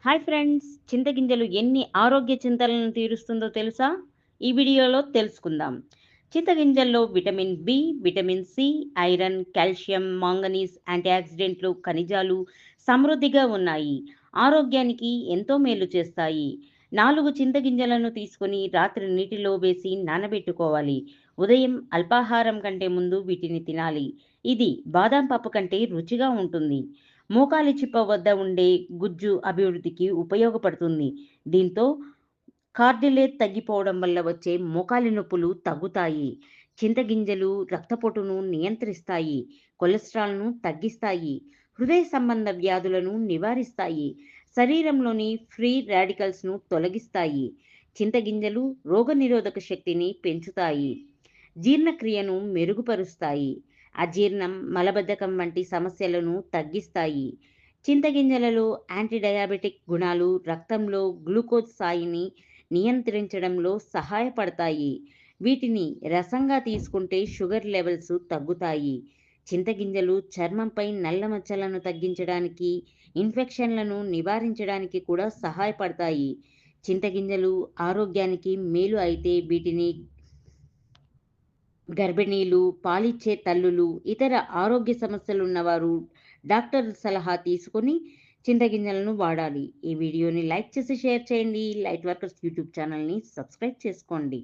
Hi friends! చింతగింజలు ఎన్ని ఆరోగ్య చింతలను తీరుస్తుందో తెలుసా? ఈ వీడియోలో తెలుసుకుందాం. చింతగింజల్లో vitamin B, vitamin C, iron, calcium, manganese, యాంటీఆక్సిడెంట్లు, ఖనిజాలు సమృద్ధిగా ఉన్నాయి. ఆరోగ్యానికి ఎంతో మేలు చేస్తాయి. 4 చింతగింజలను తీసుకొని రాత్రి నీటిలో వేసి నానబెట్టుకోవాలి. ఉదయం అల్పాహారం కంటే ముందు వీటిని తినాలి. ఇది బాదాం పప్పు కంటే రుచిగా ఉంటుంది. మోకాలి చిప్ప వద్ద ఉండే గుజ్జు అభివృద్ధికి ఉపయోగపడుతుంది. దీంతో కార్డిలేజ్ తగ్గిపోవడం వల్ల వచ్చే మోకాలి నొప్పులు తగ్గుతాయి. చింతగింజలు రక్తపోటును నియంత్రిస్తాయి, కొలెస్ట్రాల్‌ను తగ్గిస్తాయి, హృదయ సంబంధ వ్యాధులను నివారిస్తాయి, శరీరంలోని ఫ్రీ రాడికల్స్‌ను తొలగిస్తాయి. చింతగింజలు రోగనిరోధక శక్తిని పెంచుతాయి, జీర్ణక్రియను మెరుగుపరుస్తాయి, అజీర్ణం, మలబద్ధకం వంటి సమస్యలను తగ్గిస్తాయి. చింతగింజలలో యాంటీ డయాబెటిక్ గుణాలు రక్తంలో గ్లూకోజ్ స్థాయిని నియంత్రించడంలో సహాయపడతాయి. వీటిని రసంగా తీసుకుంటే షుగర్ లెవెల్స్ తగ్గుతాయి. చింతగింజలు చర్మంపై నల్ల మచ్చలను తగ్గించడానికి, ఇన్ఫెక్షన్లను నివారించడానికి కూడా సహాయపడతాయి. చింతగింజలు ఆరోగ్యానికి మేలు అయితే వీటిని గర్భిణీలు, పాలిచ్చే తల్లులు, ఇతర ఆరోగ్య సమస్యలున్నవారు డాక్టర్ సలహా తీసుకొని చింతగింజలను వాడాలి. ఈ వీడియోని లైక్ చేసి షేర్ చేయండి. లైట్ వర్కర్స్ యూట్యూబ్ ఛానల్‌ని సబ్స్క్రైబ్ చేసుకోండి.